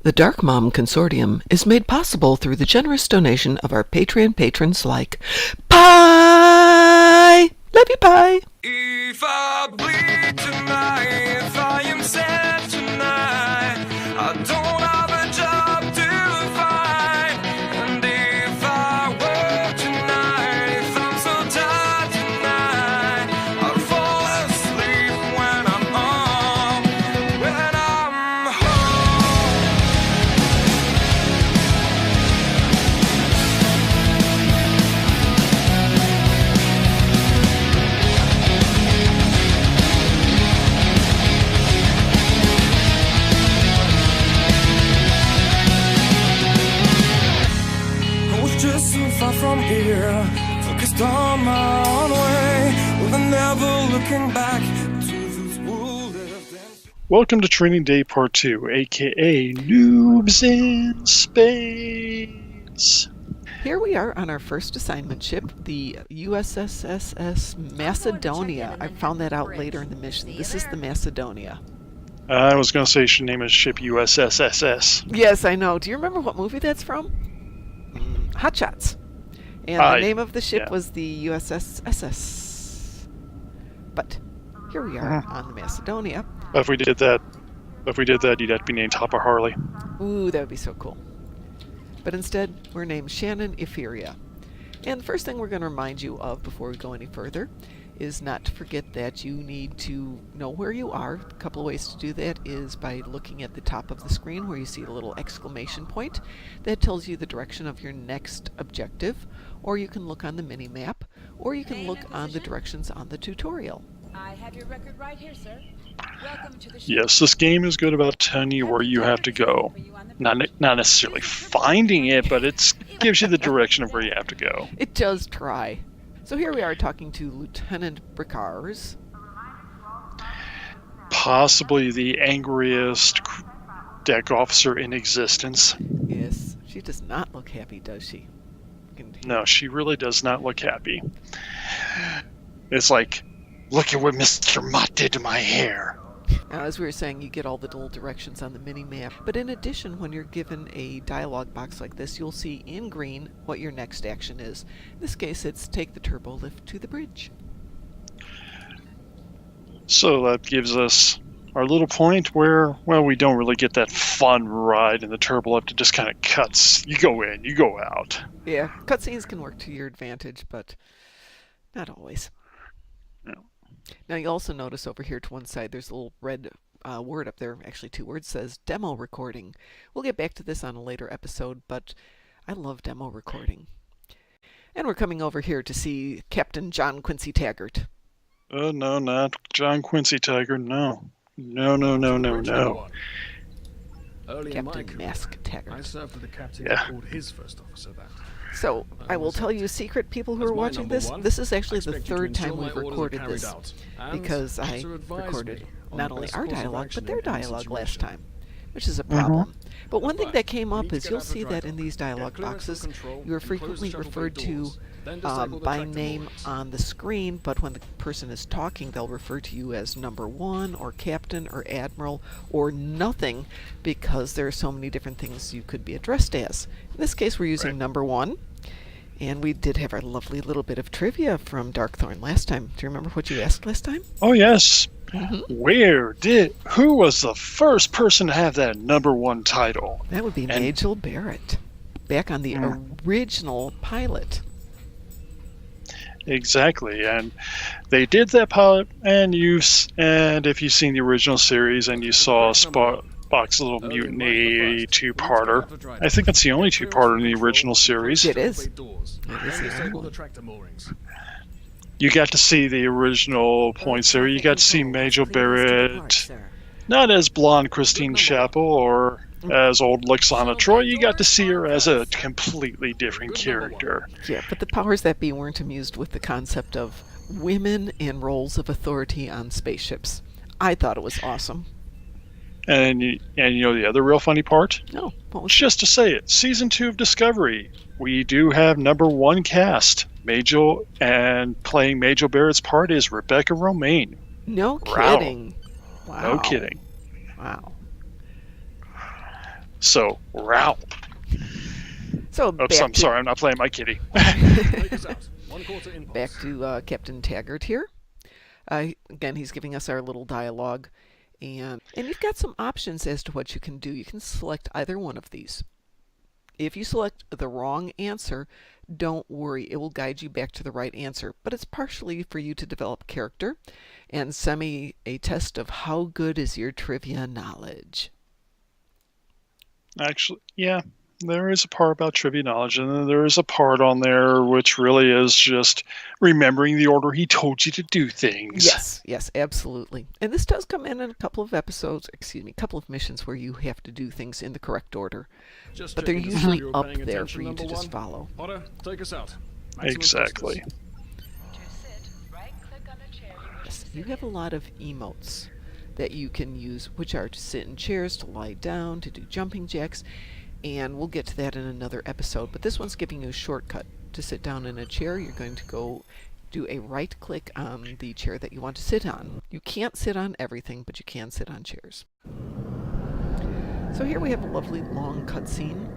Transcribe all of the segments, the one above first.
The Dark Mom Consortium is made possible through the generous donation of our Patreon patrons like Pie! Love you, Pie! If I bleed tonight, if I am sad tonight, I don't have a job to find. And if I work tonight, if I'm so tired tonight, I'll fall asleep when I'm home, when I'm home. I was just so far from here, focused on my own way, with never looking back to those who lived and... Welcome to Training Day Part 2, aka Noobs in Space. Here we are on our first assignment ship, the USSSS Macedonia. I found that out later in the mission. This is the Macedonia. I was going to say you should name a ship USSSS. Yes, I know. Do you remember what movie that's from? Hot Shots. And the name of the ship was the USSSS. But here we are on the Macedonia. If we did that, you'd have to be named Hopper Harley. Ooh, that would be so cool. But instead, we're named Shannon Etheria. And the first thing we're going to remind you of before we go any further is not to forget that you need to know where you are. A couple of ways to do that is by looking at the top of the screen where you see a little exclamation point. That tells you the direction of your next objective. Or you can look on the mini-map, or you can look on the directions on the tutorial. I have your record right here, sir. Welcome to the ship. Yes, this game is good about telling you where you have to go. Not necessarily finding it, but it gives you the direction of where you have to go. It does try. So here we are talking to Lieutenant Bricars. Possibly the angriest deck officer in existence. Yes, she does not look happy, does she? No, she really does not look happy. It's like, look at what Mr. Mott did to my hair. Now, as we were saying, you get all the little directions on the mini-map. But in addition, when you're given a dialog box like this, you'll see in green what your next action is. In this case, it's take the turbo lift to the bridge. So that gives us our little point where, well, we don't really get that fun ride in the turbo lift. It just kind of cuts. You go in, you go out. Yeah, cutscenes can work to your advantage, but not always. No. Now, you also notice over here to one side, there's a little red word up there, actually 2 words, says demo recording. We'll get back to this on a later episode, but I love demo recording. And we're coming over here to see Captain John Quincy Taggart. No, not John Quincy Taggart, no. No. Early in my Captain career, Mask Taggart. I served with a captain Yeah. who called his first officer that. So, I will tell you, secret people who As are my watching number this, one, this is actually I the expect you to third time ensure we've my orders are recorded carried this, out, and because I to advise recorded me on not the only best our course of dialogue, action but their in any dialogue last situation. time, which is a problem. But one thing Right. that came You up need to is get you'll out of the see dry that in dock, these get dialogue clearance boxes, for control, you are and close frequently the shuttle referred bay to doors, then disable the by tractor name moorings. on the screen, but when the person is talking, they'll refer to you as number 1, or captain, or admiral, or nothing, because there are so many different things you could be addressed as. In this case, we're using number 1. And we did have our lovely little bit of trivia from Darkthorn last time. Do you remember what you asked last time? Oh, yes. Mm-hmm. Who was the first person to have that number 1 title? That would be Majel Barrett, back on the original pilot. Exactly, and they did that pilot, and if you've seen the original series and you saw Spock's Little Mutiny 2-parter, I think that's the only 2-parter in the original series. It is. It is the only one. You got to see the original points there. You got to see Majel Barrett, not as blonde Christine Chappell or as old Lexana Troy. You got to see her as a completely different character. Yeah, but the powers that be weren't amused with the concept of women in roles of authority on spaceships. I thought it was awesome. And you know the other real funny part? No, what was Just to say it, Season 2 of Discovery, we do have number 1 cast. Majel, and playing Majel Barrett's part is Rebecca Romaine. No Wow. kidding. Wow. No kidding. Wow. So, wow. So Oops, I'm sorry, I'm not playing my kitty. Take us out. 1/4 impulse. Back to Captain Taggart here. Again, he's giving us our little dialogue. And you've got some options as to what you can do. You can select either one of these. If you select the wrong answer, don't worry. It will guide you back to the right answer. But it's partially for you to develop character and semi a test of how good is your trivia knowledge. Actually, yeah, there is a part about trivia knowledge, and then there is a part on there which really is just remembering the order he told you to do things. Yes, absolutely. And this does come in a couple of episodes, couple of missions where you have to do things in the correct order. Just But they're checking to see usually you're up paying there attention, for you to number just one. follow. Potter, take us out. Maximum Exactly. thrusters. To sit, right-click on a chair you wish Yes, to you sit have a in. lot of emotes that you can use, which are to sit in chairs, to lie down, to do jumping jacks, and we'll get to that in another episode. But this one's giving you a shortcut. To sit down in a chair, you're going to go do a right click on the chair that you want to sit on. You can't sit on everything, but you can sit on chairs. So here we have a lovely long cutscene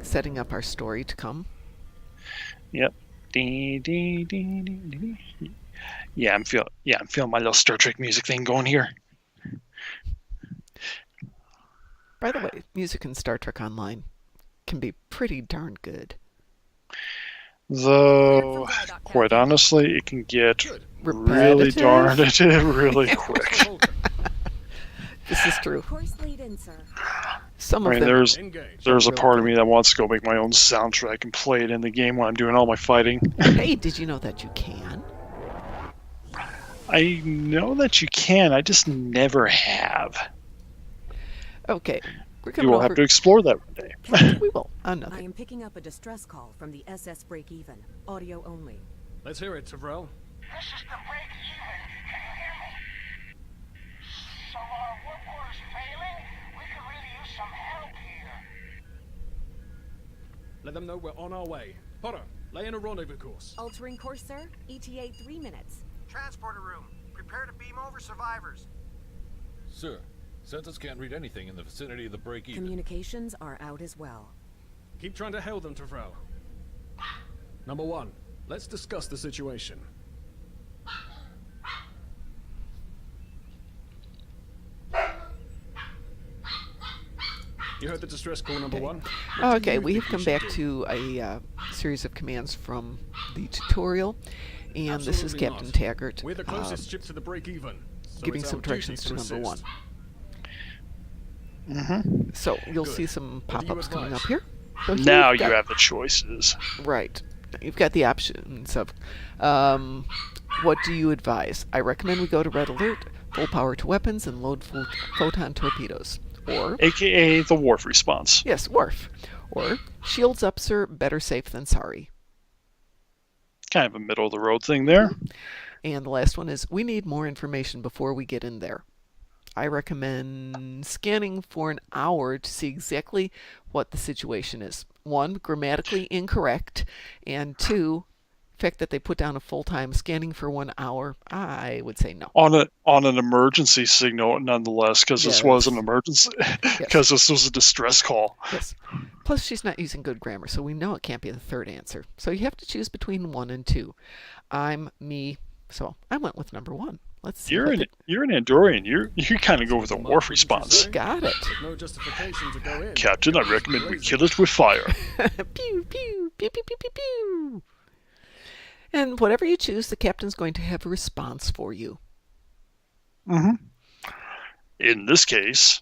setting up our story to come. Yep. Dee, dee, dee, dee, dee, dee. Yeah, I'm feeling my little Star Trek music thing going here. By the way, music in Star Trek Online can be pretty darn good. Though, quite honestly, it can get really Repetitive. darn really quick. This is true. Course lead in, sir. Some I of mean, them. Engage. there's a really part of good. me that wants to go make my own soundtrack and play it in the game when I'm doing all my fighting. Hey, did you know that you can? I know that you can, I just never have. Okay, we're You coming will over. have to explore that one day. We will. I Another. am picking up a distress call from the SS Break-Even. Audio only. Let's hear it, Tavrel. This is the break even. Can you hear me? So our work order's failing? We could really use some help here. Let them know we're on our way. Potter, lay in a rendezvous course. Altering course, sir. ETA 3 minutes. Transporter room. Prepare to beam over survivors. Sir, Census can't read anything in the vicinity of the break-even. Communications are out as well. Keep trying to hail them, Tavrel. Number one, let's discuss the situation. You heard the distress call, number one? What do Okay, you we have think come should back do? to a series of commands from the tutorial, and this is Absolutely Captain not. Taggart We're the closest ship to the break-even. So giving it's some our duty directions to number one. assist. So you'll Good. see some What do you pop-ups coming up advise? here. So here Now you've you got- have the choices. Right. You've got the options of what do you advise? I recommend we go to red alert, full power to weapons, and load full photon torpedoes. Or, AKA the Wharf response. yes, Worf. Or, shields up, sir, better safe than sorry. Kind of a middle of the road thing there. And the last one is, we need more information before we get in there. I recommend scanning for an hour to see exactly what the situation is. 1, grammatically incorrect, and 2, the fact that they put down a full-time scanning for 1 hour, I would say no. On an emergency signal, nonetheless, because this was an Yes. emergency, because this was a distress call. Yes. Plus, she's not using good grammar, so we know it can't be the third answer. So you have to choose between 1 and 2. I'm me, so I went with number 1. Let's see. You're what an the- you're an Andorian. You kind of go with the Wharf response. Got it. With no justification to go in. Captain, I recommend we kill it with fire. Pew, pew, pew, pew, pew, pew, pew. And whatever you choose, the captain's going to have a response for you. In this case,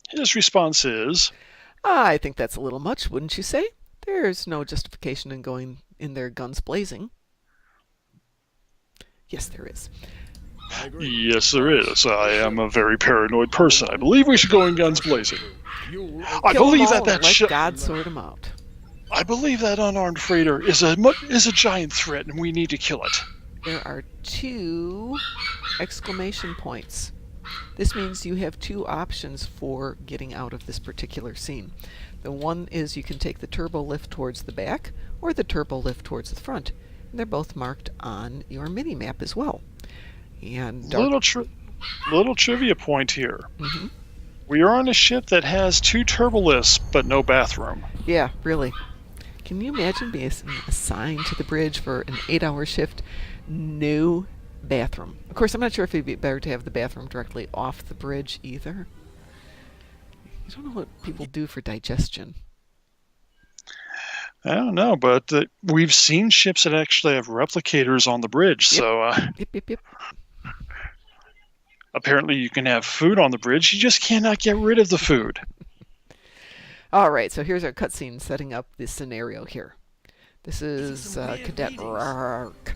his response is, I think that's a little much, wouldn't you say? There's no justification in going in there guns blazing. Yes, there is. I agree. yes, there is. I am a very paranoid person. I believe we should go in guns blazing. You'll I Kill 'em believe all that and that let ship. God sort 'em out. I believe that unarmed freighter is a giant threat, and we need to kill it. There are 2 exclamation points. This means you have 2 options for getting out of this particular scene. The one is you can take the turbo lift towards the back or the turbo lift towards the front. And they're both marked on your mini map as well. And Little trivia point here. Mhm. We are on a ship that has 2 turbolifts, but no bathroom. Yeah, really. Can you imagine being assigned to the bridge for an 8-hour shift? No bathroom. Of course, I'm not sure if it'd be better to have the bathroom directly off the bridge either. I don't know what people do for digestion. I don't know, but we've seen ships that actually have replicators on the bridge, Yep. so Yep. apparently you can have food on the bridge, you just cannot get rid of the food. All right, so here's our cutscene setting up this scenario here. This is Cadet Rourke.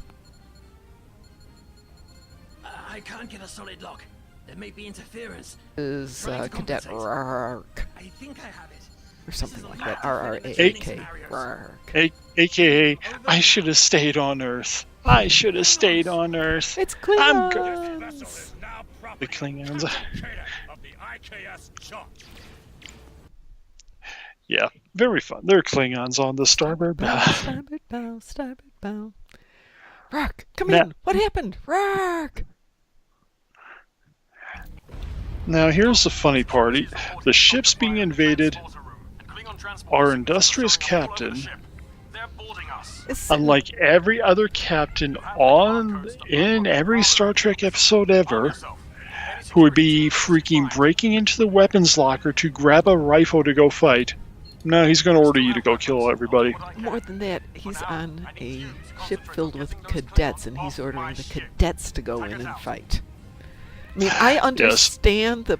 I can't get a solid lock. There may be interference. This is Cadet Rourke, I think I have it. or something like that. R-R-A-A-K. Rourke. AKA, I should have stayed on Earth. I should have stayed on Earth. It's I'm Klingons! The Klingons. Yeah, very fun. There are Klingons on the starboard bow. Starboard bow, starboard bow. Rourke, come in! What happened? Rourke! Now here's the funny part. The ship's being invaded. Our industrious captain, unlike every other captain in every Star Trek episode ever, who would be freaking breaking into the weapons locker to grab a rifle to go fight, no, he's going to order you to go kill everybody. More than that, he's on a ship filled with cadets, and he's ordering the cadets to go in and fight. I mean, I understand the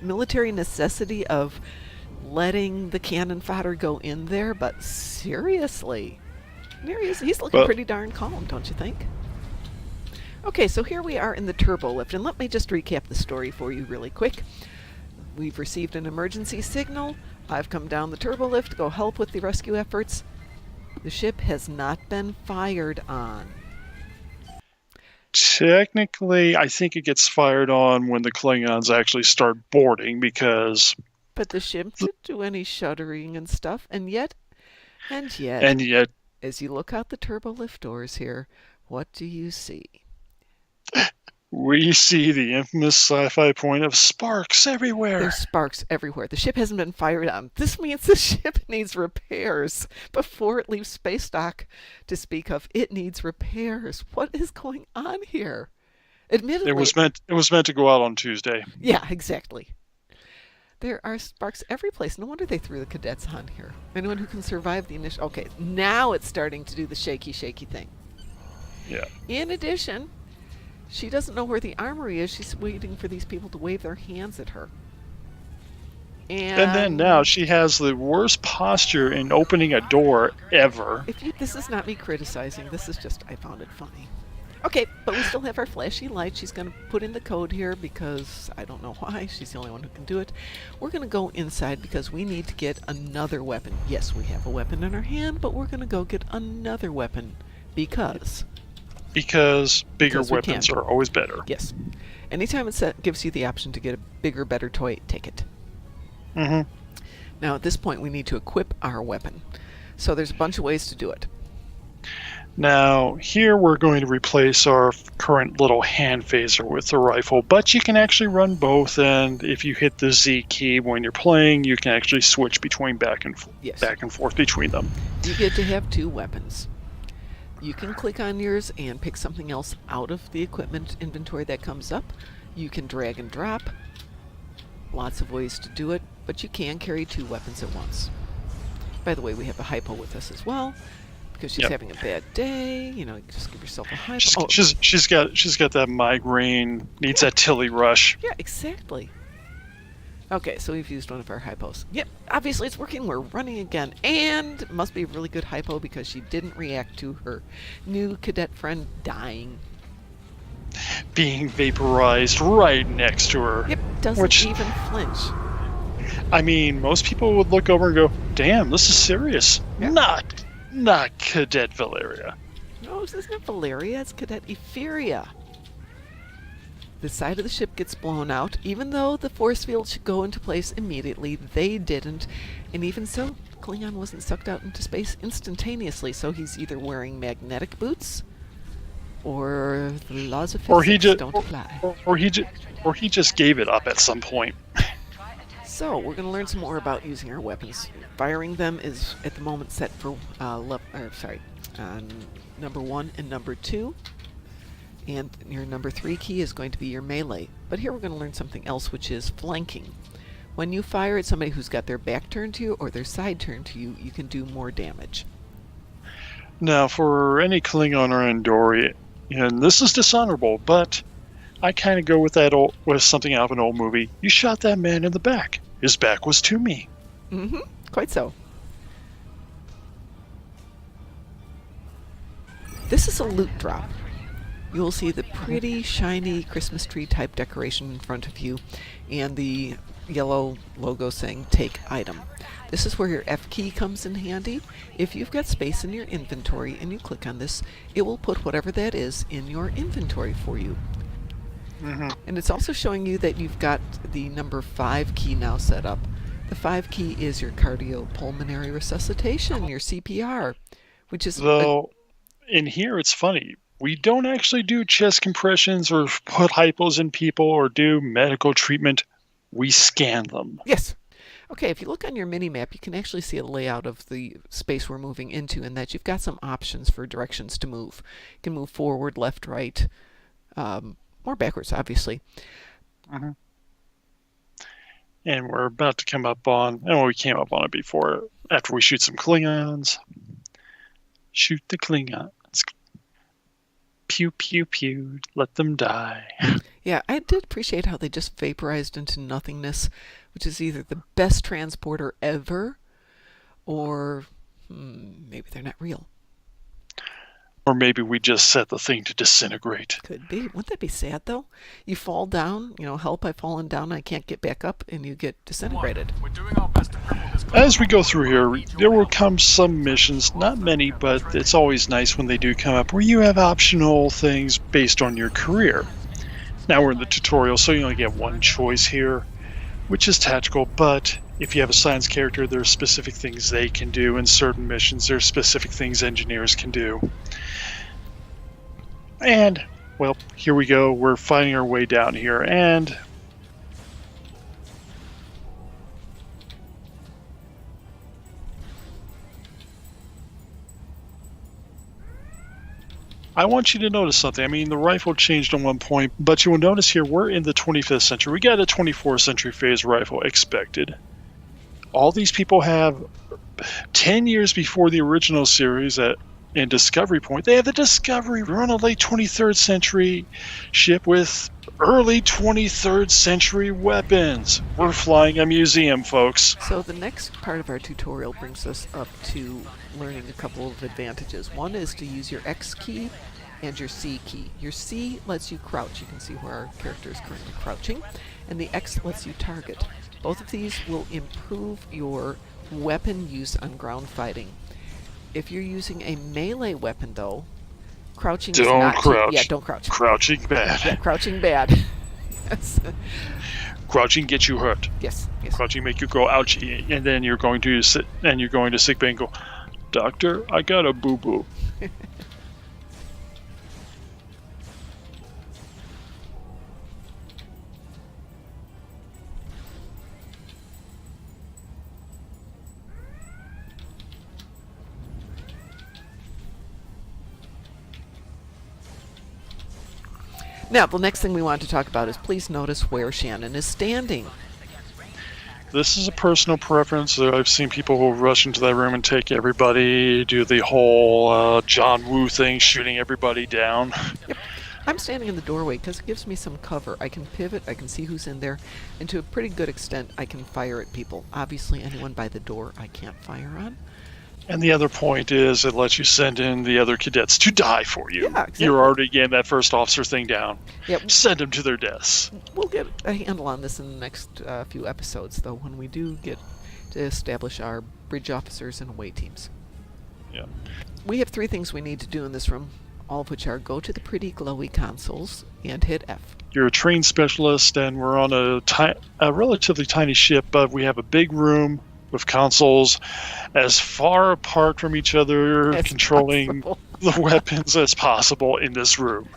military necessity of letting the cannon fodder go in there, but seriously, he's looking pretty darn calm, don't you think? Okay, so here we are in the turbo lift, and let me just recap the story for you really quick. We've received an emergency signal. I've come down the turbo lift to go help with the rescue efforts. The ship has not been fired on. Technically, I think it gets fired on when the Klingons actually start boarding, because... But the ship didn't do any shuttering and stuff, and yet, as you look out the turbo lift doors here, what do you see? We see the infamous sci-fi point of sparks everywhere. There's sparks everywhere. The ship hasn't been fired on. This means the ship needs repairs before it leaves space dock. To speak of, it needs repairs. What is going on here? Admittedly, it was meant to go out on Tuesday. Yeah, exactly. There are sparks every place. No wonder they threw the cadets on here. Anyone who can survive the initial... Okay, now it's starting to do the shaky thing. Yeah. In addition, she doesn't know where the armory is. She's waiting for these people to wave their hands at her. And then now she has the worst posture in opening a door ever. This is not me criticizing. This is just, I found it funny. Okay, but we still have our flashy light. She's going to put in the code here because I don't know why. She's the only one who can do it. We're going to go inside because we need to get another weapon. Yes, we have a weapon in our hand, but we're going to go get another weapon because bigger weapons are always better. Yes. Anytime it gives you the option to get a bigger, better toy, take it. Mm-hmm. Now, at this point, we need to equip our weapon. So there's a bunch of ways to do it. Now, here we're going to replace our current little hand phaser with the rifle, but you can actually run both, and if you hit the Z key when you're playing, you can actually switch between back and forth between them. You get to have two weapons. You can click on yours and pick something else out of the equipment inventory that comes up. You can drag and drop. Lots of ways to do it, but you can carry two weapons at once. By the way, we have a hypo with us as well. Because she's having a bad day, just give yourself a hypo. She's got that migraine, needs that Tilly rush. Yeah, exactly. Okay, so we've used one of our hypos. Yep, obviously it's working. We're running again, and it must be a really good hypo because she didn't react to her new cadet friend dying, being vaporized right next to her. Yep, doesn't even flinch. I mean, most people would look over and go, "Damn, this is serious." Yep. Not Cadet Valeria. No, this isn't Valeria, it's Cadet Etheria. The side of the ship gets blown out. Even though the force field should go into place immediately, they didn't. And even so, Klingon wasn't sucked out into space instantaneously, so he's either wearing magnetic boots, or the laws of physics don't apply. Or he just gave it up at some point. So, we're going to learn some more about using our weapons. Firing them is at the moment set for number 1 and number 2. And your number 3 key is going to be your melee. But here we're going to learn something else, which is flanking. When you fire at somebody who's got their back turned to you or their side turned to you, you can do more damage. Now, for any Klingon or Andori, and this is dishonorable, but I kind of go with with something out of an old movie. You shot that man in the back. His back was to me. Mm-hmm. Quite so. This is a loot drop. You will see the pretty shiny Christmas tree type decoration in front of you and the yellow logo saying take item. This is where your F key comes in handy. If you've got space in your inventory and you click on this, it will put whatever that is in your inventory for you. Mm-hmm. And it's also showing you that you've got the number 5 key now set up. The 5 key is your cardiopulmonary resuscitation, your CPR, which is... Though, in here it's funny. We don't actually do chest compressions or put hypos in people or do medical treatment. We scan them. Yes. Okay, if you look on your mini-map, you can actually see a layout of the space we're moving into, and that you've got some options for directions to move. You can move forward, left, right, or backwards, obviously. Mm-hmm. And we're about to come up on, and we came up on it before, after we shoot some Klingons. Shoot the Klingons. Pew, pew, pew. Let them die. Yeah, I did appreciate how they just vaporized into nothingness, which is either the best transporter ever, or maybe they're not real. Or maybe we just set the thing to disintegrate. Could be. Wouldn't that be sad, though? You fall down, help, I've fallen down, I can't get back up, and you get disintegrated. We're doing our best to cripple this As we go through here, there will come some missions, not many, but it's always nice when they do come up, where you have optional things based on your career. Now we're in the tutorial, so you only get one choice here, which is tactical, but if you have a science character, there are specific things they can do. In certain missions, there are specific things engineers can do. And, well, here we go. We're fighting our way down here, and I want you to notice something. I mean, the rifle changed at one point, but you will notice here we're in the 25th century. We got a 24th century phase rifle expected. All these people have 10 years before the original series in Discovery Point. They have the Discovery. We're on a late 23rd century ship with early 23rd century weapons. We're flying a museum, folks. So the next part of our tutorial brings us up to learning a couple of advantages. One is to use your X key and your C key. Your C lets you crouch. You can see where our character is currently crouching. And the X lets you target. Both of these will improve your weapon use on ground fighting. If you're using a melee weapon, though, crouching is not... Don't crouch. Yeah, don't crouch. Crouching bad. Yeah, crouching bad. Yes. Crouching gets you hurt. Yes. Crouching make you go ouchie, and then you're going to sit and you're going to sick bay and go, "Doctor, I got a boo-boo." Now, the next thing we want to talk about is please notice where Shannon is standing. This is a personal preference. I've seen people who rush into that room and take everybody, do the whole John Woo thing, shooting everybody down. Yep. I'm standing in the doorway because it gives me some cover. I can pivot, I can see who's in there, and to a pretty good extent, I can fire at people. Obviously, anyone by the door I can't fire on. And the other point is it lets you send in the other cadets to die for you. Yeah, exactly. You're already getting that first officer thing down. Yep. Send them to their deaths. We'll get a handle on this in the next few episodes, though, when we do get to establish our bridge officers and away teams. Yeah. We have 3 things we need to do in this room, all of which are go to the pretty glowy consoles and hit F. You're a trained specialist, and we're on a relatively tiny ship, but we have a big room with consoles as far apart from each other, As controlling possible. the weapons as possible in this room.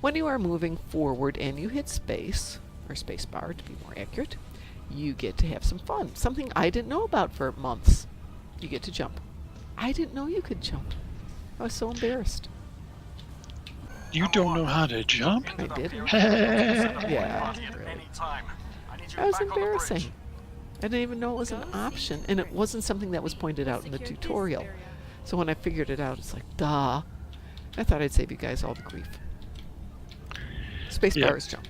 When you are moving forward and you hit space, or space bar to be more accurate, you get to have some fun. Something I didn't know about for months. You get to jump. I didn't know you could jump. I was so embarrassed. You don't know how to jump? I didn't. Yeah. Yeah, really. That was embarrassing. I didn't even know it was an option, and it wasn't something that was pointed out in the tutorial. So when I figured it out, it's like, duh. I thought I'd save you guys all the grief. Space bar is jump.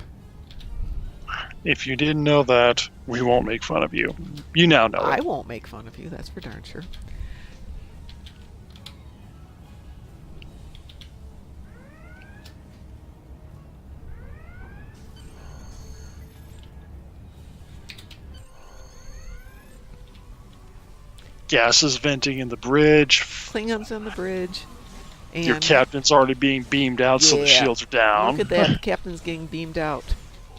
If you didn't know that, we won't make fun of you. You now know I it. won't make fun of you, that's for darn sure. Gas is venting in the bridge. Klingons on the bridge. And Your captain's already being beamed out, so the Yeah. shields are down. Look at that, the captain's getting beamed out.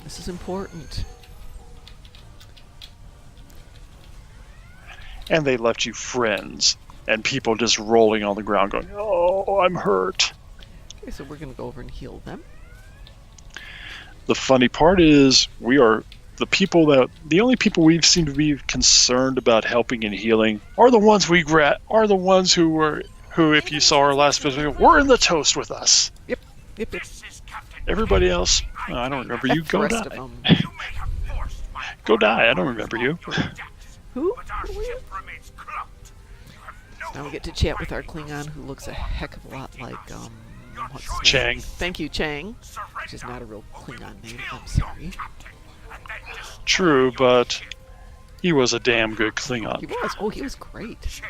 This is important. And they left you friends. And people just rolling on the ground going, oh, I'm hurt. Okay, so we're going to go over and heal them. The funny part is, we are the only people we seem to be concerned about helping and healing are the ones who, if you saw our last video, were in the toast with us. Yep. Everybody else, I don't remember you. The Go rest die. of them. Go die. I don't remember you. Who? Who were you? Now we get to chat with our Klingon, who looks a heck of a lot like, what's his name? Chang. Thank you, Chang. Which is not a real Klingon name, I'm sorry. True, but he was a damn good Klingon. He was. Oh, he was great.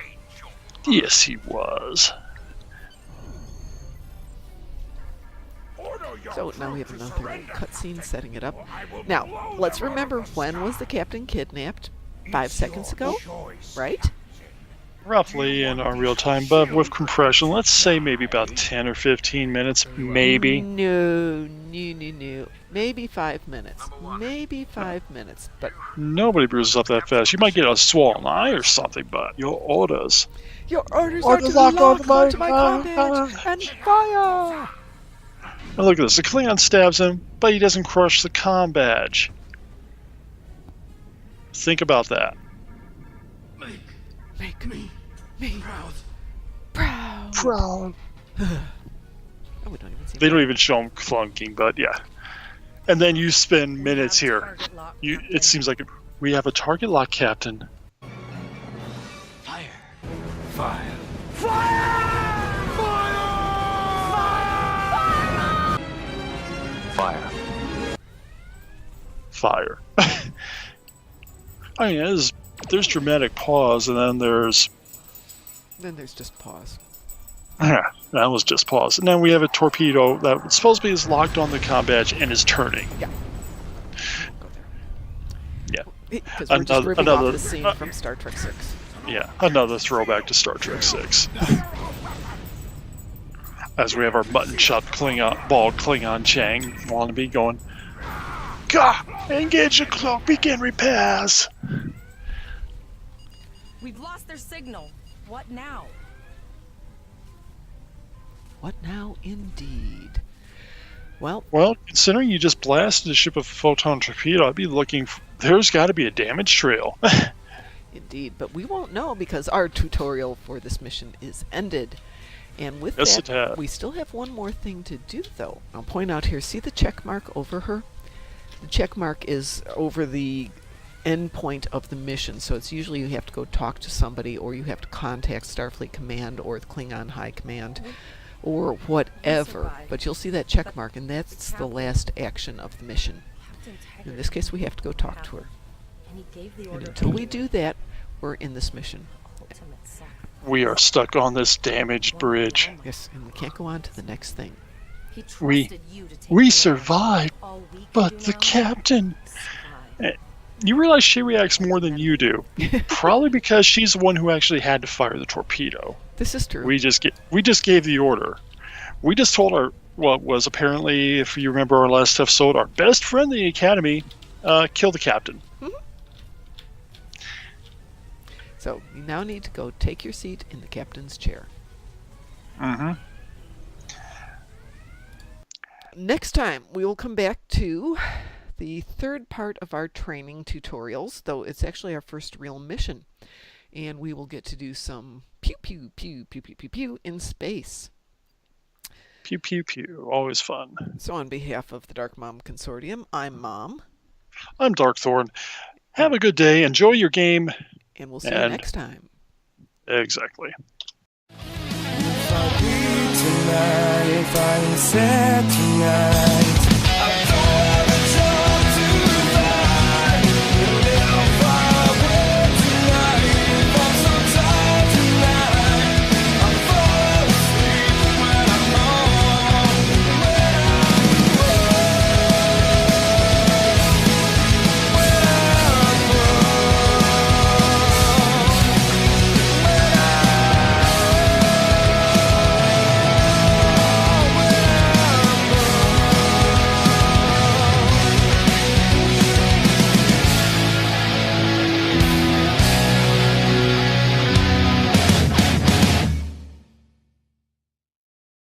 Yes, he was. So now we have another cutscene setting it up. Now, let's remember, when was the captain kidnapped? 5 seconds ago? Right? Roughly in our real time, but with compression, let's say maybe about 10 or 15 minutes, maybe. No. Maybe 5 minutes. Maybe 5 minutes. But Nobody bruises up that fast. You might get a swollen eye or something, but your orders. your orders are to lock lock onto my my combat and fire! Now look at this. The Klingon stabs him, but he doesn't crush the comm badge. Think about that. Make me proud. Proud. Oh, we don't even see They don't even show him clunking, but yeah. And then you spend minutes here. It seems like we have a target lock, Captain. Fire. I mean, there's dramatic pause, and then there's just pause. that was just pause. And then we have a torpedo that supposedly is locked on the comm badge and is turning. Yeah. Go there. Yeah. Because we're just ripping off the scene from Star Trek 6. Yeah, another throwback to Star Trek 6. As we have our mutton shot bald Klingon Chang wannabe going, Gah! Engage the cloak, begin repairs! We've lost their signal. What now? What now, indeed? Well, considering you just blasted the ship with a photon torpedo, I'd be looking there's got to be a damage trail. indeed. But we won't know because our tutorial for this mission is ended. And with Yes, that, it has. we still have one more thing to do, though. I'll point out here, see the check mark over her? The check mark is over the end point of the mission, so it's usually you have to go talk to somebody, or you have to contact Starfleet Command or the Klingon High Command, or whatever. But you'll see that check mark, and that's the last action of the mission. In this case, we have to go talk to her. And until we do that, we're in this mission. We are stuck on this damaged bridge. Yes, and we can't go on to the next thing. We survived, but the captain... You realize she reacts more than you do. Probably because she's the one who actually had to fire the torpedo. This is true. We just gave the order. We just told our what was apparently, if you remember our last episode, our best friend in the Academy, kill the captain. So you now need to go take your seat in the captain's chair. Mm-hmm. Next time, we will come back to the third part of our training tutorials, though it's actually our first real mission. And we will get to do some pew pew pew pew pew pew pew in space. Pew pew pew. Always fun. So on behalf of the Dark Mom Consortium, I'm Mom. I'm Darkthorn. Have a good day. Enjoy your game. And we'll see you next time. Exactly. If I bleed tonight, if I'm sad tonight,